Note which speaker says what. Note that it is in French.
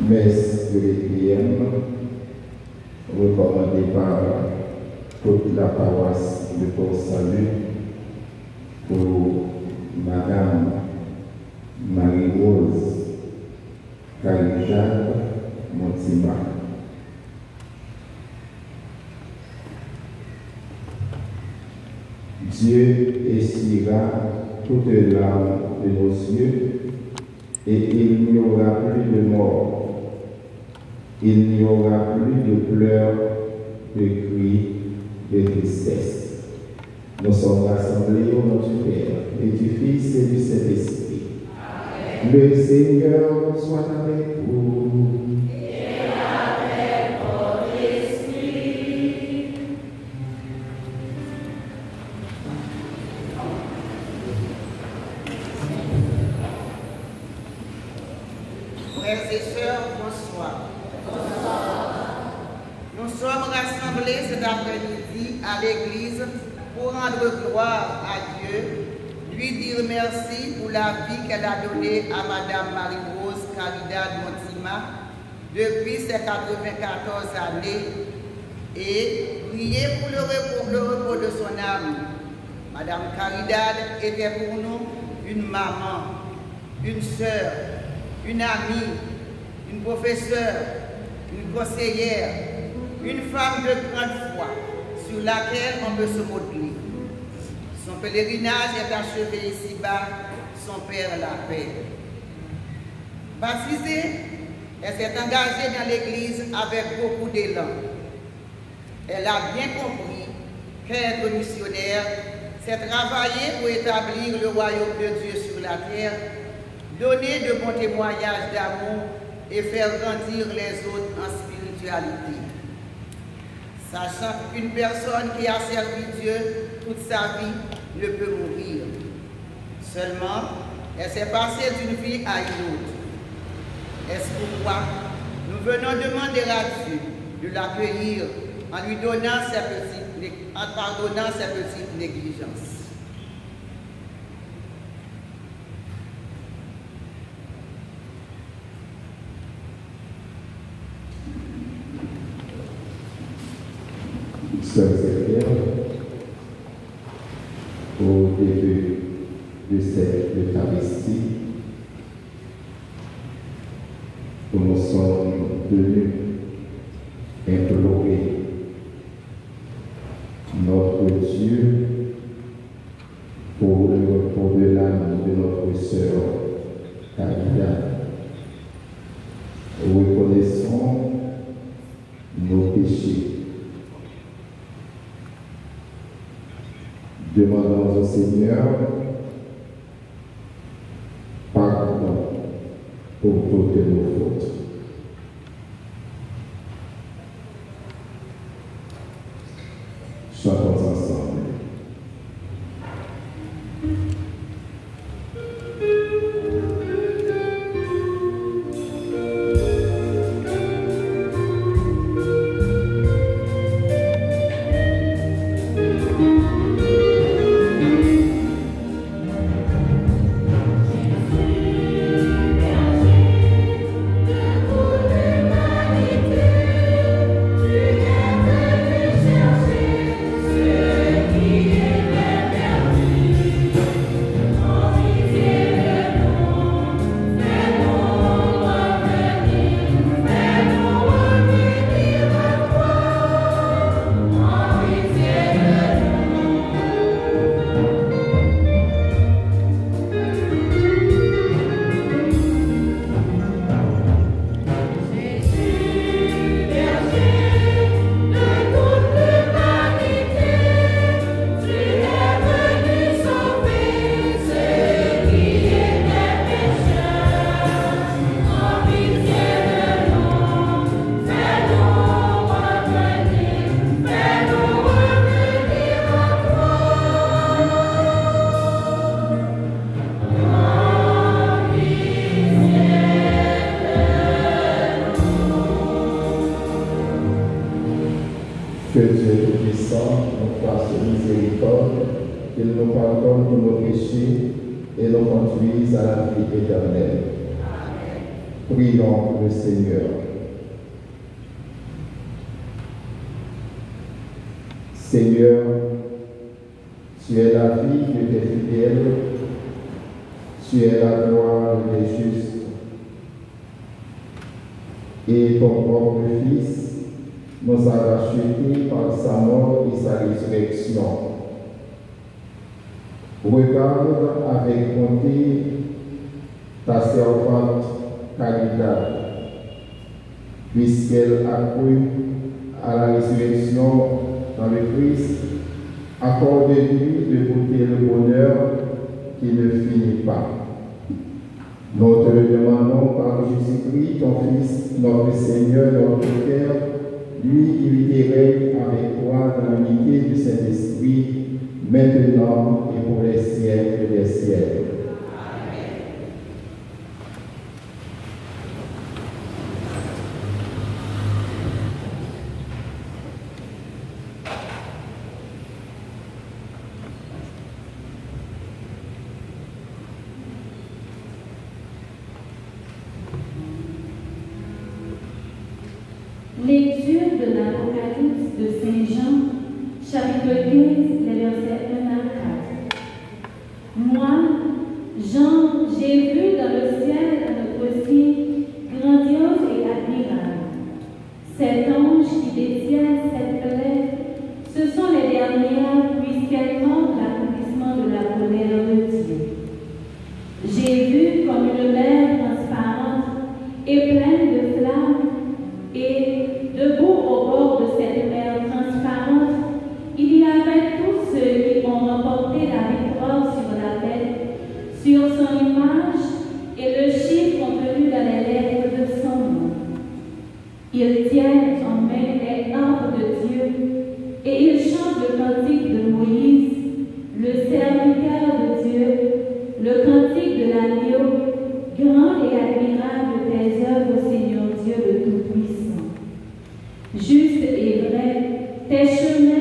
Speaker 1: Messe de l'Église, recommandée par toute la paroisse de Port-Salut pour Madame Marie-Rose Carijade Montima. Dieu essuiera toutes les larmes de nos yeux et il n'y aura plus de mort. Il n'y aura plus de pleurs, de cris, de tristesse. Nous sommes rassemblés au nom du Père, et du Fils et du Saint-Esprit. Le Seigneur soit avec vous.
Speaker 2: Et avec votre esprit.
Speaker 3: Frères et sœurs, bonsoir. Nous sommes rassemblés cet après-midi à l'église pour rendre gloire à Dieu, lui dire merci pour la vie qu'elle a donnée à Madame Marie-Rose Caridad Montima depuis ses 94 années et prier pour le repos de son âme. Madame Caridad était pour nous une maman, une sœur, une amie, une professeure, une conseillère, une femme de grande foi sur laquelle on peut se modeler. Son pèlerinage est achevé ici-bas, son Père la paix. Baptisée, elle s'est engagée dans l'Église avec beaucoup d'élan. Elle a bien compris qu'être missionnaire, c'est travailler pour établir le royaume de Dieu sur la terre, donner de bons témoignages d'amour et faire grandir les autres en spiritualité. Sachant qu'une personne qui a servi Dieu toute sa vie ne peut mourir. Seulement, elle s'est passée d'une vie à une autre. Est-ce pourquoi nous venons demander à Dieu de l'accueillir en lui donnant en pardonnant ses petites négligences.
Speaker 1: Sœurs et frères, au début de cette Eucharistie, nous sommes venus implorer notre Dieu pour le repos de l'âme de notre sœur Caridad. Reconnaissons nos péchés. Demandons au Seigneur pardon pour toutes nos fautes. Chantons ensemble.
Speaker 2: Tu es venu chercher
Speaker 1: Que Dieu Tout-Puissant nous fasse miséricorde, qu'il nous pardonne tous nos péchés et nous conduise à la vie éternelle. Amen. Prions le Seigneur. Seigneur, tu es la vie de tes fidèles, tu es la gloire des justes, et ton propre Fils nous a rachetés par sa mort et sa résurrection. Regarde avec bonté ta servante Caridad, puisqu'elle a cru à la résurrection dans le Christ, accorde-lui de goûter le bonheur qui ne finit pas. Nous te le demandons par Jésus-Christ, ton Fils, notre Seigneur, notre Père, lui qui vit et règne avec toi dans l'unité du Saint-Esprit, maintenant et pour les siècles des siècles.
Speaker 2: Lecture de l'Apocalypse de Saint Jean, chapitre 15, les versets 1 à 4. Moi, Jean, j'ai vu dans le ciel un autre signe grandiose et admirable. Cet ange qui détient cette plaie, ce sont les dernières, puisqu'elles montrent l'accomplissement de la colère de Dieu. J'ai vu comme une mer transparente et pleine de flammes, et debout au bord de cette mer transparente, il y avait tous ceux qui ont remporté la victoire sur la tête, sur son image et le chiffre contenu dans les lettres de son nom. Ils tiennent en main les harpes de Dieu et ils chantent le cantique de Moïse, le serviteur de Dieu, le cantique de l'agneau, grand et admirable tes œuvres, Seigneur Dieu le Tout-Puissant. Juste et vrai, tes chemins